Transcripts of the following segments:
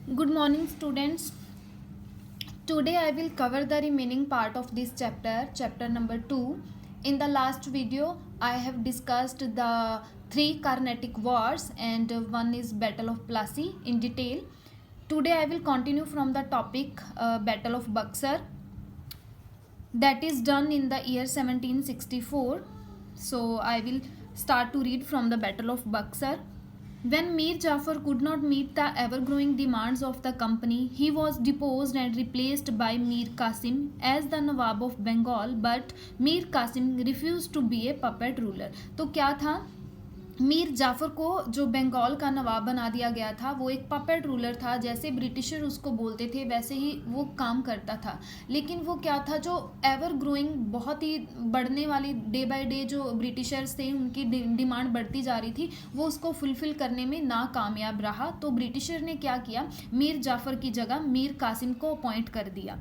Good morning, students. Today I will cover the remaining part of this chapter number 2. In the last video, I have discussed the three Carnatic wars and one is Battle of Plassey in detail. Today I will continue from the topic Battle of Buxar, that is done in the year 1764. So I will start to read from the Battle of Buxar. When Mir Jafar could not meet the ever-growing demands of the company, he was deposed and replaced by Mir Qasim as the Nawab of Bengal, but Mir Qasim refused to be a puppet ruler. तो क्या था, मीर जाफर को जो बंगाल का नवाब बना दिया गया था वो एक पपेट रूलर था। जैसे ब्रिटिशर उसको बोलते थे वैसे ही वो काम करता था। लेकिन वो क्या था, जो एवर ग्रोइंग बहुत ही बढ़ने वाली डे बाय डे जो ब्रिटिशर्स थे उनकी डिमांड बढ़ती जा रही थी, वो उसको फुलफिल करने में नाकामयाब रहा। तो ब्रिटिशर ने क्या किया, मीर जाफर की जगह मीर कासिम को अपॉइंट कर दिया।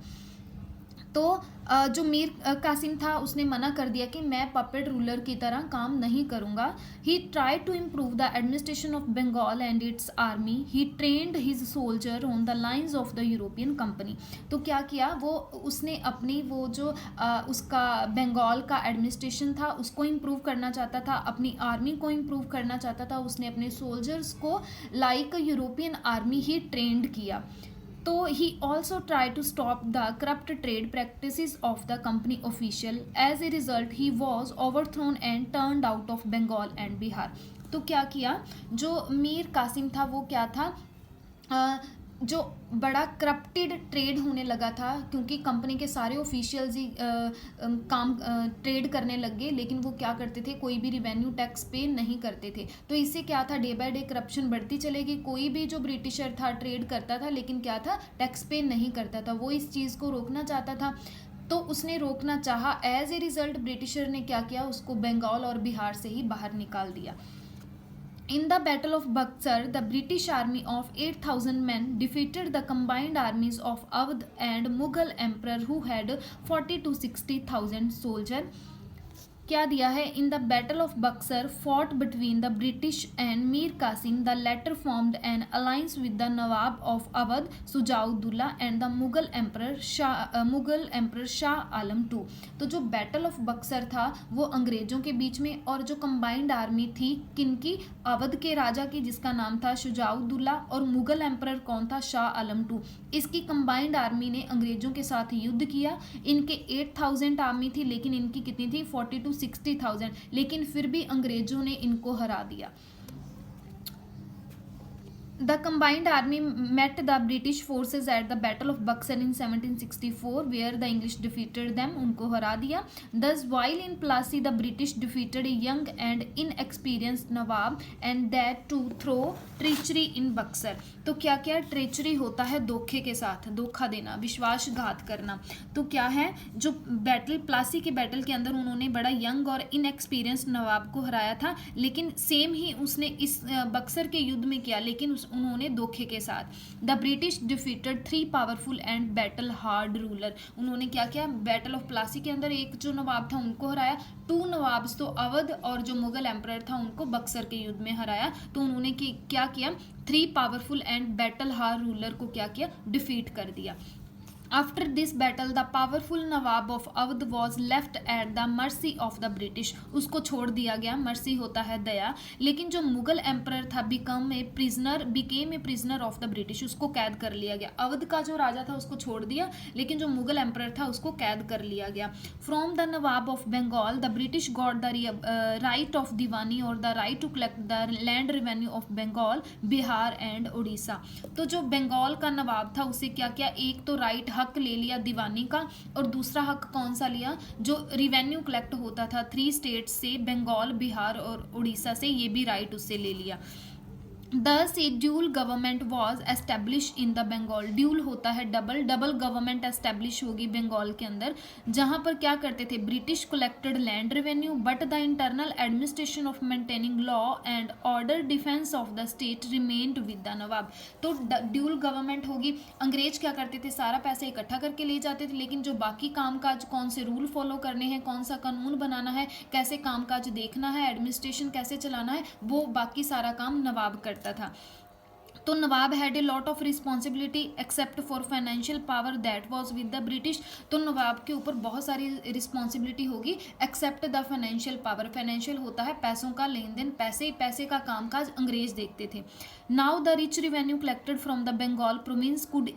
तो जो मीर कासिम था उसने मना कर दिया कि मैं पपेट रूलर की तरह काम नहीं करूँगा। He try to improve the administration of Bengal and its army. He trained his soldier on the lines of the European company. तो क्या किया, वो उसने अपनी वो जो उसका बंगाल का एडमिनिस्ट्रेशन था उसको इम्प्रूव करना चाहता था, अपनी आर्मी को इम्प्रूव करना चाहता था। उसने अपने सोल्जर्स को like European army he trend किया। तो he also tried to stop the corrupt trade practices of the company official. As a result, he was overthrown and turned out of Bengal and Bihar. तो क्या किया, जो मीर कासिम था वो क्या था, जो बड़ा करप्टेड ट्रेड होने लगा था, क्योंकि कंपनी के सारे ऑफिशियल्स ही काम ट्रेड करने लग गए। लेकिन वो क्या करते थे, कोई भी रिवेन्यू टैक्स पे नहीं करते थे। तो इससे क्या था, डे बाय डे करप्शन बढ़ती चलेगी। कोई भी जो ब्रिटिशर था ट्रेड करता था लेकिन क्या था, टैक्स पे नहीं करता था। वो इस चीज़ को रोकना चाहता था। तो उसने रोकना चाहा। एज ए रिजल्ट ब्रिटिशर ने क्या किया, उसको बंगाल और बिहार से ही बाहर निकाल दिया। In the Battle of Buxar, the British army of 8,000 men defeated the combined armies of Awadh and Mughal emperor who had 40 to 60,000 soldiers. क्या दिया है, in the battle of Buxar fought between the British and Mir Qasim, the latter formed an alliance with the nawab of Awadh Shujauddaula and the Mughal emperor Shah Alam II। तो जो battle of Buxar था वो अंग्रेजों के बीच में, और जो कंबाइंड आर्मी थी किनकी, अवध के राजा की जिसका नाम था शुजाउद्दौला, और मुगल एम्पर कौन था, शाह आलम II। इसकी कंबाइंड आर्मी ने अंग्रेजों के साथ युद्ध किया। इनके 8,000 आर्मी थी लेकिन इनकी कितनी थी, 40 to 60,000। लेकिन फिर भी अंग्रेजों ने इनको हरा दिया। The combined army met the British forces at the Battle of Buxar in 1764, where the English defeated them, उनको हरा दिया। Thus, while in Plassey, the British defeated a young and inexperienced Nawab, and that to throw treachery in Buxar। तो क्या क्या treachery होता है, धोखे के साथ, धोखा देना, विश्वासघात करना। तो क्या है, जो बैटल प्लासी के बैटल के अंदर उन्होंने बड़ा यंग और इनएक्सपीरियंस्ड नवाब को हराया था, लेकिन सेम ही उसने इस बक्सर के युद्ध में किया, लेकिन उन्होंने धोखे के साथ। The British defeated 3 powerful and battle hard ruler. उन्होंने क्या किया, बैटल ऑफ प्लासी के अंदर एक जो नवाब था उनको हराया, 2 नवाब्स तो अवध और जो मुगल एम्परर था उनको बक्सर के युद्ध में हराया। तो उन्होंने क्या किया, 3 powerful and battle hard ruler को क्या किया, डिफीट कर दिया। After this battle, the powerful Nawab of Awadh was left at the mercy of the British। उसको छोड़ दिया गया, मर्सी होता है दया। लेकिन जो मुगल एम्परर था became a prisoner of the British, उसको कैद कर लिया गया। अवध का जो राजा था उसको छोड़ दिया, लेकिन जो मुगल एम्परर था उसको कैद कर लिया गया। From the nawab of Bengal the British got the right of diwani और the right to collect the land revenue of Bengal, Bihar and Orissa. तो जो बंगाल का नवाब था उसे क्या किया, एक तो राइट हक ले लिया दीवानी का, और दूसरा हक कौन सा लिया, जो रिवेन्यू कलेक्ट होता था 3 स्टेट से, बंगाल, बिहार और उड़ीसा से, ये भी राइट उससे ले लिया। Thus a dual government was established in the Bengal। Dual होता है डबल गवर्नमेंट एस्टेब्लिश होगी बंगाल के अंदर, जहां पर क्या करते थे, British collected land revenue but the internal administration of maintaining law and order defence of the state remained with the nawab. तो ड्यूल गवर्नमेंट होगी। अंग्रेज क्या करते थे, सारा पैसा इकट्ठा करके ले जाते थे, लेकिन जो बाकी कामकाज, कौन से रूल फॉलो करने हैं, कौन सा कानून बनाना है, कैसे कामकाज देखना है, एडमिनिस्ट्रेशन कैसे चलाना है, वो बाकी सारा काम नवाब करता था। तो nawab had a lot of responsibility except for financial power that was with the British. तो नवाब के ऊपर बहुत सारी रिस्पॉन्सिबिलिटी होगी except the financial power. Financial होता है पैसों का लेन देन, पैसे का कामकाज अंग्रेज देखते थे। Now the rich revenue collected from the Bengal province could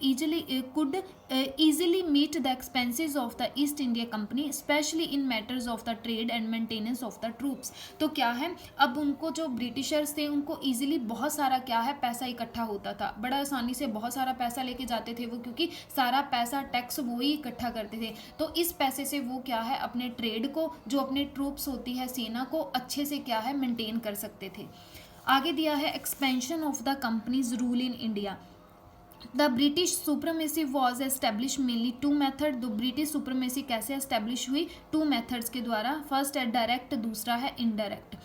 easily meet the expenses of the East India Company, especially in matters of the trade and maintenance of the troops। तो क्या है, अब उनको जो ब्रिटिशर्स थे उनको इजीली बहुत सारा क्या है पैसा इकट्ठा होता था, बड़ा आसानी से बहुत सारा पैसा लेके जाते थे वो, क्योंकि सारा पैसा टैक्स वो ही इकट्ठा करते थे। तो इस पैसे से वो क्या है अपने ट्रेड को, जो अपने ट्रूप्स होती है सेना को, अच्छे से क्या है मेंटेन कर सकते थे। आगे दिया है expansion of the company's rule in India. The British supremacy was establish mainly two method. तो ब्रिटिश सुप्रीमेसी कैसे एस्टेब्लिश हुई, टू मेथड्स के द्वारा। फर्स्ट है डायरेक्ट, दूसरा है indirect.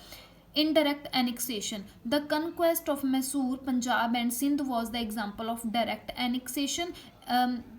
Indirect annexation. The conquest of Mysore, Punjab and Sindh was the example of direct annexation.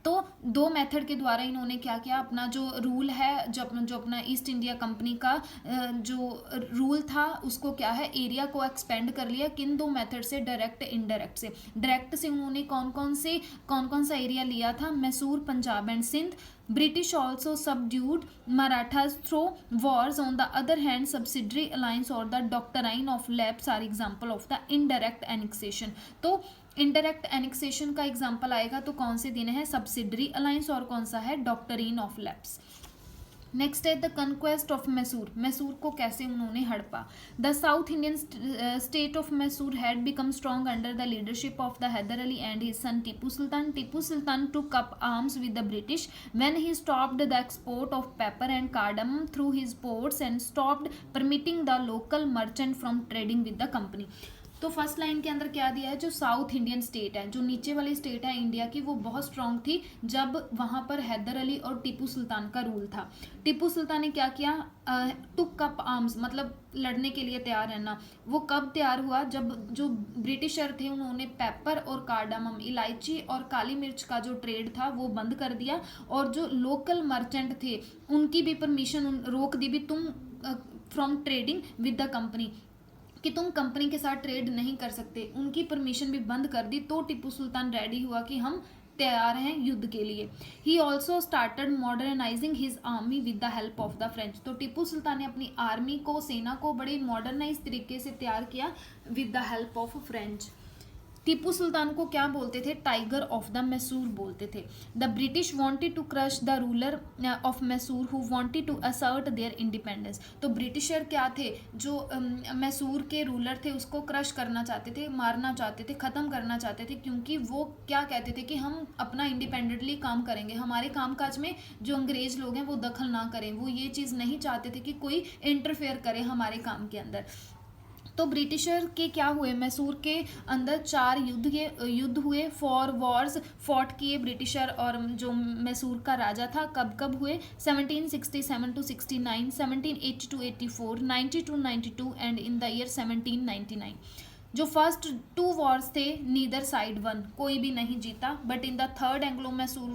तो दो मेथड के द्वारा इन्होंने क्या किया, अपना जो रूल है, जो अपना ईस्ट इंडिया कंपनी का जो रूल था उसको क्या है एरिया को एक्सपेंड कर लिया। किन दो मेथड से, डायरेक्ट इनडायरेक्ट से। डायरेक्ट से उन्होंने कौन कौन सा एरिया लिया था, Mysore, Punjab and Sindh. British also subdued Marathas through wars. On the other hand, subsidiary alliance or the doctrine of lapse are example of the indirect annexation. तो indirect annexation का एग्जाम्पल आएगा तो कौन से देने हैं, सब्सिडरी अलायंस और कौन सा है, डॉक्ट्रिन ऑफ लैप्स। नेक्स्ट है the conquest of Mysore. Mysore को कैसे उन्होंने हड़पा। The south Indian state of Mysore had become strong under the leadership of the Haidar Ali and his son Tipu Sultan. Tipu Sultan took up arms with the British when he stopped the export of pepper and cardamom through his ports and stopped permitting the local merchant from trading with the company. तो first line के अंदर क्या दिया है, जो south Indian state है, जो नीचे वाली स्टेट है इंडिया की, वो बहुत स्ट्रांग थी जब वहां पर हैदर अली और टीपू सुल्तान का रूल था। टीपू सुल्तान ने क्या किया, टुक अप आर्म्स मतलब लड़ने के लिए तैयार रहना। वो कब तैयार हुआ, जब जो ब्रिटिशर थे उन्होंने पेपर और कार्डामम, इलायची और काली मिर्च का जो ट्रेड था वो बंद कर दिया, और जो लोकल मर्चेंट थे उनकी भी परमिशन रोक दी भी, तुम from trading with the company, कि तुम कंपनी के साथ ट्रेड नहीं कर सकते, उनकी परमिशन भी बंद कर दी। तो टीपू सुल्तान रेडी हुआ कि हम तैयार हैं युद्ध के लिए। He also started modernising his army with the help of the French. तो टीपू सुल्तान ने अपनी आर्मी को, सेना को बड़े मॉडर्नाइज तरीके से तैयार किया with the help of French. Tipu Sultan को क्या बोलते थे, टाइगर ऑफ द मैसूर बोलते थे। The British wanted to crush the ruler of Mysore who wanted to assert their independence. तो ब्रिटिशर क्या थे, जो मैसूर के रूलर थे उसको क्रश करना चाहते थे, मारना चाहते थे, ख़त्म करना चाहते थे, क्योंकि वो क्या कहते थे कि हम अपना इंडिपेंडेंटली काम करेंगे, हमारे कामकाज में जो अंग्रेज लोग हैं वो दखल ना करें। वो ये चीज़ नहीं चाहते थे कि कोई इंटरफेयर करे हमारे काम के अंदर। तो ब्रिटिशर के क्या हुए, मैसूर के अंदर 4 युद्ध हुए, 4 वॉर्स फॉट किए ब्रिटिशर और जो मैसूर का राजा था। कब हुए, 1767 to 69, 1780 to 84, 90 to 92 and in the year 1799। जो फर्स्ट 2 वॉर्स थे नीदर साइड वन, कोई भी नहीं जीता, but in the third Anglo Mysore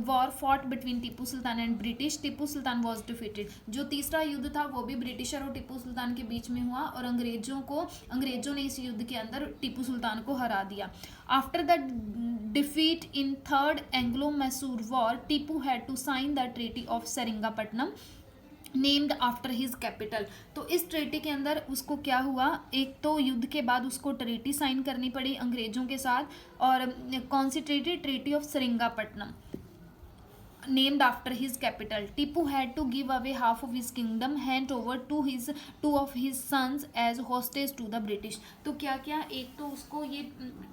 war fought between Tipu sultan and British, Tipu Sultan was defeated. जो तीसरा युद्ध था वो भी ब्रिटिशर और टीपू सुल्तान के बीच में हुआ, और अंग्रेजों ने इस युद्ध के अंदर टीपू सुल्तान को हरा दिया। After the defeat in third Anglo Mysore war, Tipu had to sign the treaty of Seringapatam named after his capital. तो इस ट्रीटी के अंदर उसको क्या हुआ, एक तो युद्ध के बाद उसको ट्रीटी साइन करनी पड़ी अंग्रेजों के साथ, और कौन सी treaty, treaty of Seringapatam named after his capital. Tipu had to give away half of his kingdom, hand over to his 2 of his sons as hostage to the British. तो क्या क्या, एक तो उसको ये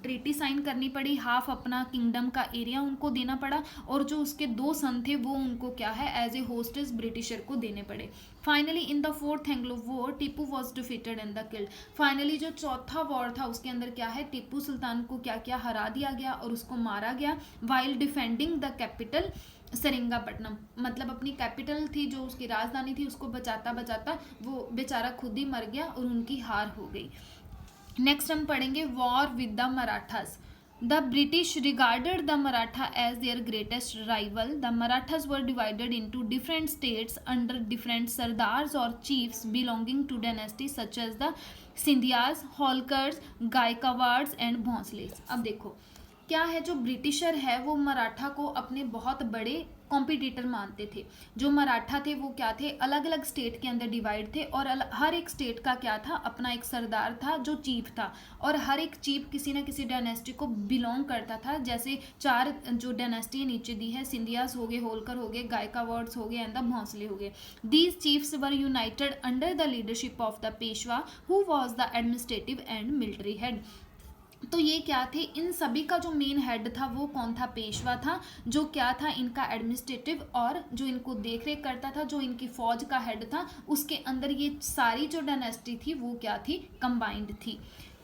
ट्रीटी साइन करनी पड़ी, हाफ अपना किंगडम का एरिया उनको देना पड़ा, और जो उसके 2 सन थे वो उनको क्या है एज ए होस्टेज ब्रिटिशर को देने पड़े। Finally in the 4th Anglo war Tipu was defeated and the killed. Finally जो चौथा वॉर था उसके अंदर क्या है, टीपू सुल्तान को क्या क्या हरा दिया गया और उसको मारा गया, while defending the capital Seringapatam. मतलब अपनी कैपिटल थी जो उसकी राजधानी थी उसको बचाता बचाता वो बेचारा खुद ही मर गया और उनकी हार हो गई। नेक्स्ट हम पढ़ेंगे war with the Marathas. The British regarded the Maratha as their greatest rival. The Marathas were divided into different states under different sardars or chiefs belonging to dynasties such as the Sindhias, Holkars, Gaikawads and Bhonsles. अब देखो क्या है, जो britisher है वो मराठा को अपने बहुत बड़े कॉम्पिटिटर मानते थे। जो मराठा थे वो क्या थे, अलग अलग स्टेट के अंदर डिवाइड थे और हर एक स्टेट का क्या था, अपना एक सरदार था जो चीफ था, और हर एक चीफ किसी न किसी डायनेस्टी को बिलोंग करता था। जैसे 4 जो डायनेस्टी नीचे दी है, सिंधियास हो गए, होलकर हो गए, गायकावाड्स हो गए एंड द भोंसले हो गए। These chiefs were United under the leadership of the Peshwa who was the administrative and military head. तो ये क्या थे, इन सभी का जो मेन हेड था वो कौन था, पेशवा था, जो क्या था इनका एडमिनिस्ट्रेटिव, और जो इनको देख रेख करता था, जो इनकी फौज का हेड था, उसके अंदर ये सारी जो डायनेस्टी थी वो क्या थी, कंबाइंड थी।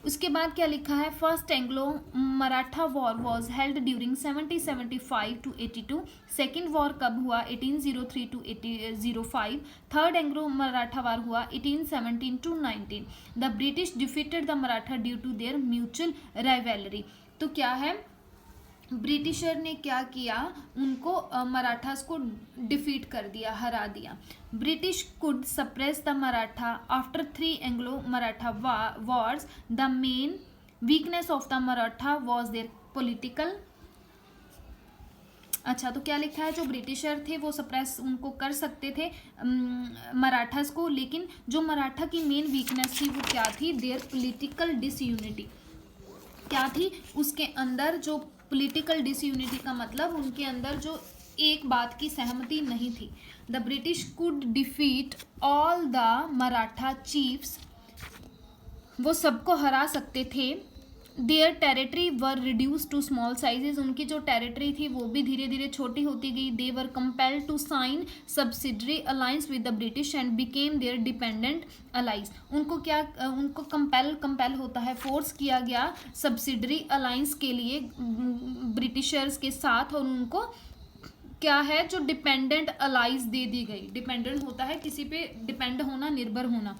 उसके बाद क्या लिखा है, first Anglo Maratha war was held during 1775 to 82। Second war कब हुआ, 1803 to 1805। Third Anglo Maratha war हुआ 1817 to 19। The British defeated the Maratha due to their mutual rivalry. तो क्या है, ब्रिटिशर ने क्या किया, उनको मराठास को डिफीट कर दिया, हरा दिया। British could suppress the Maratha after 3 Anglo Maratha Wars. The main weakness of the Maratha was there political. अच्छा, तो क्या लिखा है, जो ब्रिटिशर थे वो सप्रेस उनको कर सकते थे मराठास को, लेकिन जो मराठा की मेन वीकनेस थी वो क्या थी, देयर पॉलिटिकल डिसयूनिटी। क्या थी, उसके अंदर जो पॉलिटिकल डिसयूनिटी का मतलब उनके अंदर जो एक बात की सहमति नहीं थी। The British could defeat all the Maratha chiefs, वो सबको हरा सकते थे। Their territory were reduce to small sizes, उनकी जो टेरिटरी थी वो भी धीरे धीरे छोटी होती गई। They were compelled to sign subsidiary alliance with the British and became their dependent allies. उनको क्या, उनको कंपेल होता है, फोर्स किया गया सब्सिडरी अलायंस के लिए ब्रिटिशर्स के साथ, और उनको क्या है, जो डिपेंडेंट अलाइज दे दी गई। डिपेंडेंट होता है किसी पे डिपेंड होना, निर्भर होना।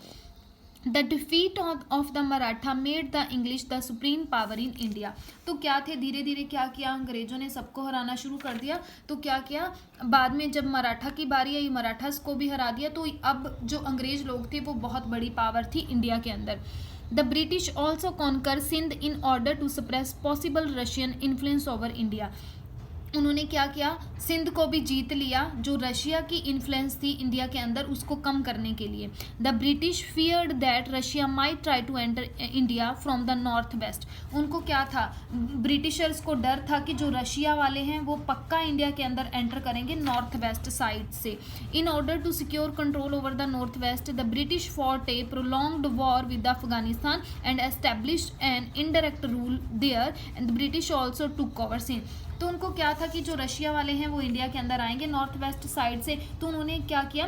The defeat of the Maratha made the English the supreme power in India. तो क्या थे, धीरे धीरे क्या किया, अंग्रेजों ने सबको हराना शुरू कर दिया। तो क्या किया, बाद में जब मराठा की बारी आई, मराठास को भी हरा दिया, तो अब जो अंग्रेज लोग थे वो बहुत बड़ी पावर थी इंडिया के अंदर। The British also conquer Sindh in order to suppress possible Russian influence over India. उन्होंने क्या किया, सिंध को भी जीत लिया, जो रशिया की इन्फ्लुएंस थी इंडिया के अंदर उसको कम करने के लिए। The British feared that Russia might try to enter India from the north west. उनको क्या था, ब्रिटिशर्स को डर था कि जो रशिया वाले हैं वो पक्का इंडिया के अंदर एंटर करेंगे नॉर्थ वेस्ट साइड से। In order to secure control over the north west, the British fought a prolonged war with Afghanistan and established an indirect rule there and the British also took over Sindh. तो उनको क्या था कि जो Russia वाले हैं वो इंडिया के अंदर आएंगे नॉर्थ वेस्ट साइड से, तो उन्होंने क्या किया,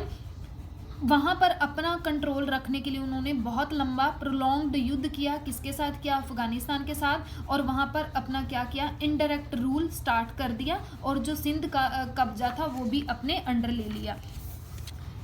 वहाँ पर अपना कंट्रोल रखने के लिए उन्होंने बहुत लंबा प्रोलॉन्ग्ड युद्ध किया। किसके साथ किया, अफगानिस्तान के साथ, और वहाँ पर अपना क्या किया, इनडायरेक्ट रूल स्टार्ट कर दिया, और जो सिंध का कब्जा था वो भी अपने अंडर ले लिया।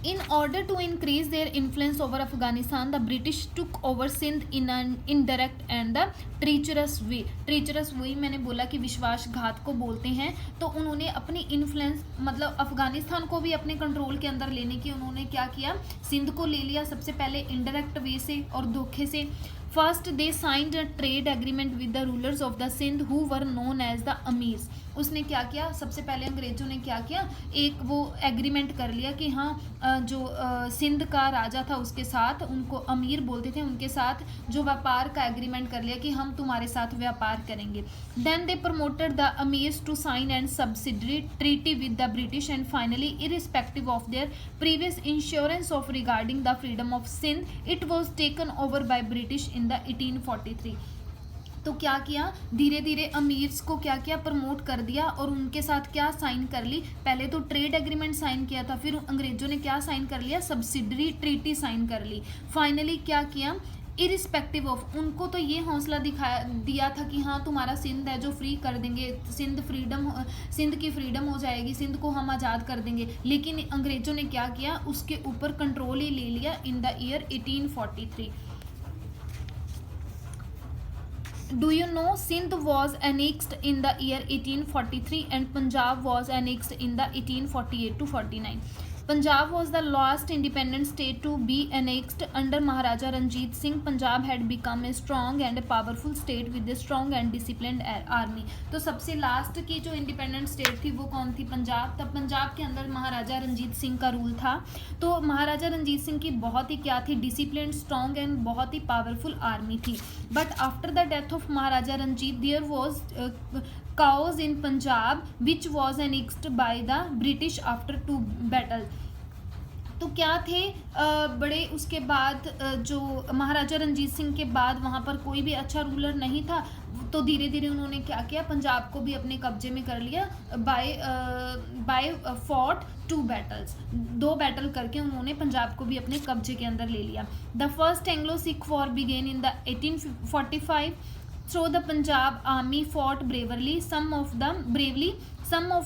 In order to increase their influence over Afghanistan, the British took over Sindh in an indirect and the treacherous way. Treacherous way मैंने बोला कि विश्वासघात को बोलते हैं। तो उन्होंने अपनी इन्फ्लुएंस, मतलब अफगानिस्तान को भी अपने कंट्रोल के अंदर लेने की उन्होंने क्या किया, सिंध को ले लिया सबसे पहले इनडायरेक्ट वे से और धोखे से। First they signed a trade agreement with the rulers of the Sindh who were known as the amirs. उसने क्या किया, सबसे पहले अंग्रेजों ने क्या किया, एक वो एग्रीमेंट कर लिया कि हाँ जो सिंध का राजा था उसके साथ, उनको अमीर बोलते थे, उनके साथ जो व्यापार का एग्रीमेंट कर लिया कि हम तुम्हारे साथ व्यापार करेंगे। Then they promoted the amirs to sign and subsidiary treaty with the British and finally irrespective of their previous insurance of regarding the freedom of Sindh, it was taken over by British in the 1843। तो क्या किया, धीरे धीरे अमीर्स को क्या किया, promote कर दिया, और उनके साथ क्या साइन कर ली, पहले तो ट्रेड एग्रीमेंट साइन किया था, फिर अंग्रेजों ने क्या साइन कर लिया, सब्सिडरी ट्रीटी साइन कर ली। फाइनली क्या किया, इरिस्पेक्टिव ऑफ, उनको तो ये हौसला दिया था कि हाँ तुम्हारा सिंध है जो फ्री कर देंगे, सिंध की फ्रीडम हो जाएगी, सिंध को हम आज़ाद कर देंगे। लेकिन अंग्रेजों ने क्या किया, उसके ऊपर कंट्रोल ही ले लिया in the year 1843। Do you know Sindh was annexed in the year 1843 and Punjab was annexed in the 1848 to 49. Punjab was the last independent state to be annexed under Maharaja Ranjit Singh. Punjab had become a strong and a powerful state with a strong and disciplined army. तो सबसे last की जो independent state थी वो कौन थी? पंजाब. तब पंजाब के अंदर महाराजा रंजीत सिंह का रूल था. तो महाराजा रंजीत सिंह की बहुत ही क्या थी? डिसिप्लिन, स्ट्रॉन्ग एंड बहुत ही पावरफुल आर्मी थी. But after the death of Maharaja Ranjit there was chaos in Punjab which was annexed by the British after 2 battles. तो क्या थे बड़े उसके बाद जो महाराजा रंजीत सिंह के बाद वहाँ पर कोई भी अच्छा रूलर नहीं था. तो धीरे धीरे उन्होंने क्या किया? पंजाब को भी अपने कब्जे में कर लिया बाय फॉट 2 battles. 2 बैटल करके उन्होंने पंजाब को भी अपने कब्जे के अंदर ले लिया. The first Anglo Sikh war began in the 1845. So the Punjab army fought bravely. Some of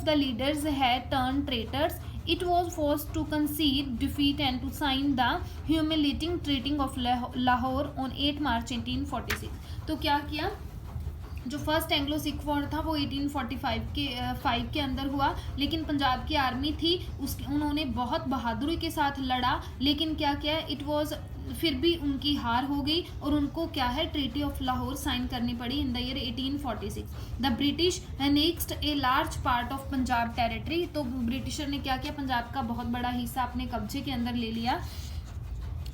the leaders had turned traitors. It was forced to concede defeat and to sign the humiliating Treaty of Lahore on 8 March 1846. तो क्या किया? जो first Anglo Sikh war था वो 1845 के अंदर हुआ. लेकिन पंजाब की आर्मी थी उन्होंने बहुत बहादुरी के साथ लड़ा. लेकिन क्या किया? इट वॉज फिर भी उनकी हार हो गई और उनको क्या है? ट्रीटी ऑफ लाहौर साइन करनी पड़ी in the year 1846. The British next a large part of Punjab territory. तो ब्रिटिशर ने क्या किया? पंजाब का बहुत बड़ा हिस्सा अपने कब्जे के अंदर ले लिया.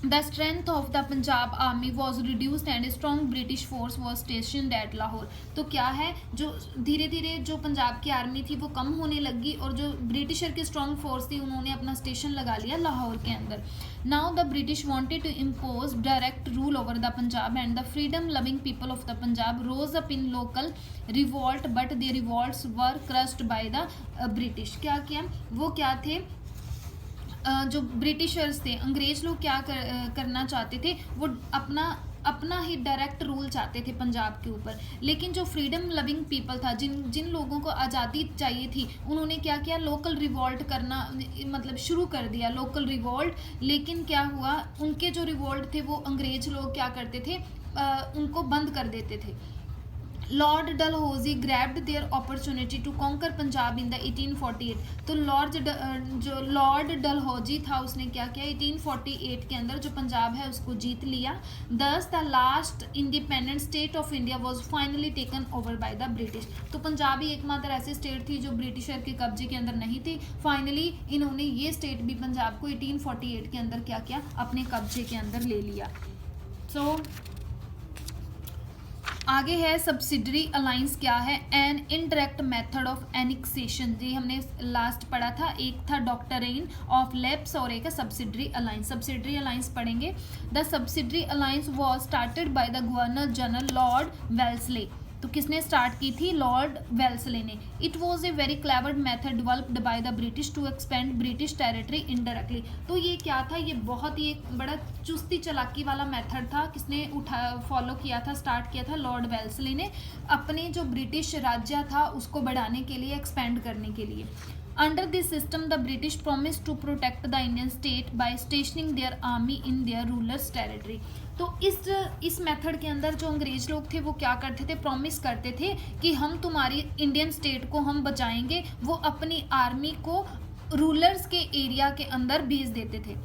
The strength of the Punjab army was reduced and a strong British force was stationed at Lahore. तो क्या है? जो धीरे धीरे जो पंजाब की आर्मी थी वो कम होने लगी और जो ब्रिटिशर की स्ट्रॉन्ग फोर्स थी उन्होंने अपना स्टेशन लगा लिया लाहौर के अंदर. Now the British wanted to impose direct rule over the Punjab and the freedom-loving people of the Punjab rose up in local revolt, but their revolts were crushed by the British. क्या किया? वो क्या थे? जो Britishers थे, अंग्रेज लोग क्या करना चाहते थे? वो अपना ही डायरेक्ट रूल चाहते थे पंजाब के ऊपर. लेकिन जो फ्रीडम लविंग पीपल था, जिन लोगों को आज़ादी चाहिए थी, उन्होंने क्या किया? लोकल रिवॉल्ट करना मतलब शुरू कर दिया, लोकल रिवॉल्ट. लेकिन क्या हुआ? उनके जो रिवॉल्ट थे वो अंग्रेज लोग क्या करते थे? उनको बंद कर देते थे. Lord Dalhousie grabbed their opportunity to conquer Punjab in the 1848. तो जो लॉर्ड डलहौजी था उसने क्या किया? 1848 के अंदर जो पंजाब है उसको जीत लिया. दस the last independent state of India was finally taken over bye the British. तो पंजाब ही एकमात्र ऐसी स्टेट थी जो ब्रिटिशर के कब्जे के अंदर नहीं थी. फाइनली इन्होंने ये स्टेट भी पंजाब को 1848 के अंदर क्या किया? अपने कब्जे के अंदर ले लिया. सो आगे है सब्सिडरी अलाइंस. क्या है? An indirect method of annexation. जी हमने लास्ट पढ़ा था. एक था डॉक्ट्रिन ऑफ लेप्स और एक है सब्सिडरी अलाइंस. सब्सिडरी अलाइंस पढ़ेंगे. The subsidiary alliance was started by the governor general Lord Wellesley. तो किसने स्टार्ट की थी? लॉर्ड वेल्सले ने. It was a very clever method developed by the British to expand British territory indirectly. तो ये क्या था? ये बहुत ही एक बड़ा चुस्ती चालाकी वाला मेथड था. किसने फॉलो किया था, स्टार्ट किया था? लॉर्ड वेल्सले ने. अपने जो ब्रिटिश राज्य था उसको बढ़ाने के लिए, एक्सपेंड करने के लिए. Under this system, the British promised to protect the Indian state by stationing their army in their rulers' territory. तो इस मेथड के अंदर जो अंग्रेज लोग थे वो क्या करते थे? प्रॉमिस करते थे कि हम तुम्हारी इंडियन स्टेट को हम बचाएंगे. वो अपनी आर्मी को रूलर्स के एरिया के अंदर भेज देते थे.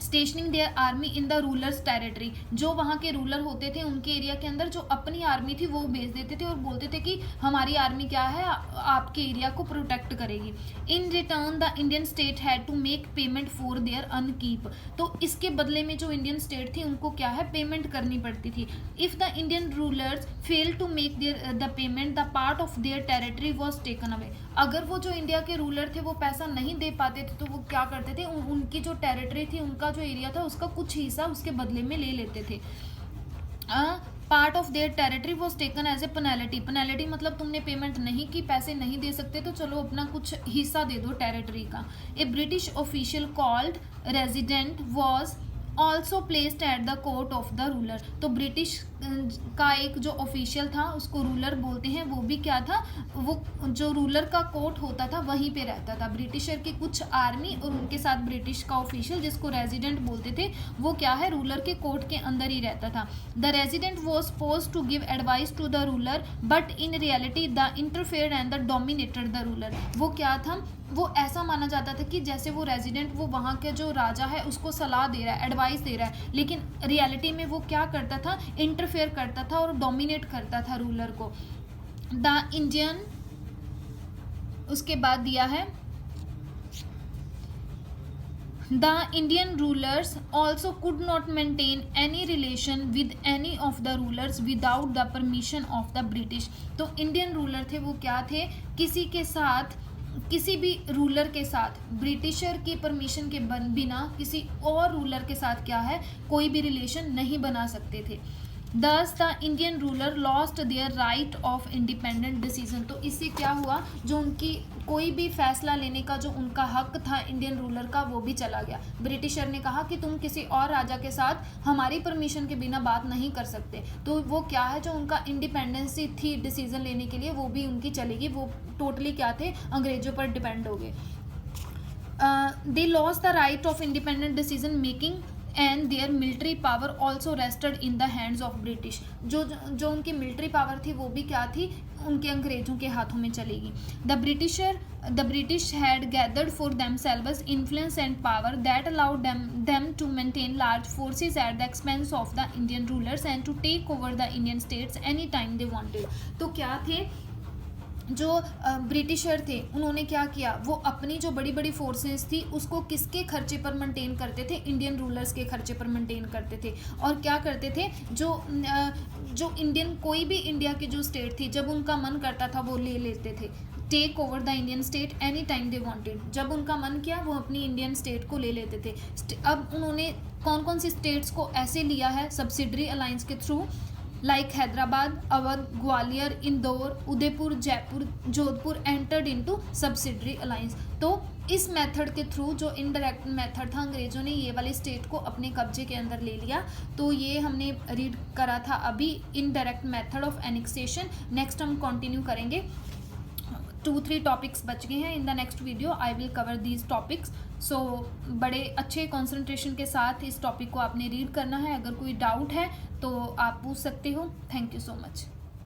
Stationing there army in the rulers territory. जो वहाँ के रूलर होते थे उनके एरिया के अंदर जो अपनी आर्मी थी वो भेज देते थे और बोलते थे कि हमारी आर्मी क्या है? आपके एरिया को प्रोटेक्ट करेगी. In return the Indian state had to make payment for their upkeep. तो इसके बदले में जो इंडियन स्टेट थी उनको क्या है? पेमेंट करनी पड़ती थी. If the Indian rulers fail to make their the payment the part of their territory was taken away. अगर वो जो इंडिया के रूलर थे वो पैसा नहीं दे पाते थे तो वो क्या करते थे? उनकी जो टेरिटरी थी, उनका जो एरिया था, उसका कुछ हिस्सा उसके बदले में ले लेते थे. Part of their territory was taken as a penalty. Penalty मतलब तुमने पेमेंट नहीं की, पैसे नहीं दे सकते तो चलो अपना कुछ हिस्सा दे दो टेरिटरी का. A British official called resident was also placed at the court of the ruler. तो ब्रिटिश का एक जो ऑफिशियल था उसको रूलर बोलते हैं, वो भी क्या था, वो जो रूलर का कोर्ट होता था वहीं पे रहता था। ब्रिटिशर की कुछ आर्मी और उनके साथ ब्रिटिश का ऑफिशियल जिसको रेजिडेंट बोलते थे वो क्या है, रूलर के कोर्ट के अंदर ही रहता था। The resident was suppose to give advice to the ruler but in reality the interfere and the dominated the ruler. वो क्या था, वो ऐसा माना जाता था कि जैसे वो रेजिडेंट वो वहाँ के जो राजा है उसको सलाह दे रहा है, एडवाइस दे रहा है, लेकिन रियलिटी में वो क्या करता था, इंटरफेयर करता था और डोमिनेट करता था रूलर को। द इंडियन, उसके बाद दिया है The Indian rulers also could not maintain any relation with any of the rulers without the permission of the British। तो इंडियन रूलर थे वो क्या थे, किसी के साथ, किसी भी रूलर के साथ ब्रिटिशर की परमिशन के बिना किसी और रूलर के साथ क्या है, कोई भी रिलेशन नहीं बना सकते थे। Thus the Indian ruler lost their right of independent decision। तो इससे क्या हुआ, जो उनकी कोई भी फैसला लेने का जो उनका हक था इंडियन रूलर का वो भी चला गया। ब्रिटिशर ने कहा कि तुम किसी और राजा के साथ हमारी परमिशन के बिना बात नहीं कर सकते, तो वो क्या है, जो उनका इंडिपेंडेंसी थी डिसीजन लेने के लिए वो भी उनकी चलेगी, वो टोटली क्या थे, अंग्रेजों पर डिपेंड हो गए। They lost the right of independent decision making and their military power also rested in the hands of British. जो उनकी मिलिट्री पावर थी वो भी क्या थी, उनके अंग्रेजों के हाथों में चलेगी। The British had gathered for themselves influence and power that allowed them to maintain large forces at the expense of the Indian rulers and to take over the Indian states anytime they wanted। तो क्या थे, जो britisher थे उन्होंने क्या किया, वो अपनी जो बड़ी बड़ी फोर्सेस थी उसको किसके खर्चे पर मेंटेन करते थे, इंडियन रूलर्स के खर्चे पर मेंटेन करते थे। और क्या करते थे, जो इंडियन, कोई भी इंडिया की जो स्टेट थी जब उनका मन करता था वो ले लेते थे। Take over the Indian state any time they wanted, जब उनका मन किया वो अपनी इंडियन स्टेट को ले लेते थे। अब उन्होंने कौन कौन सी स्टेट्स को ऐसे लिया है सब्सिडरी अलायंस के through, like Hyderabad, Awadh, Gwalior, Indore, Udaipur, Jaipur, Jodhpur entered into subsidiary alliance. तो इस मेथड के थ्रू, जो इनडायरेक्ट मेथड था, अंग्रेजों ने ये वाली स्टेट को अपने कब्जे के अंदर ले लिया। तो ये हमने रीड करा था अभी, indirect method of annexation. Next हम कंटिन्यू करेंगे, 2-3 टॉपिक्स बच गए हैं। In the next video I will cover these topics. So बड़े अच्छे कंसंट्रेशन के साथ इस टॉपिक को आपने रीड करना है। अगर कोई डाउट है तो आप पूछ सकते हो। Thank you so much.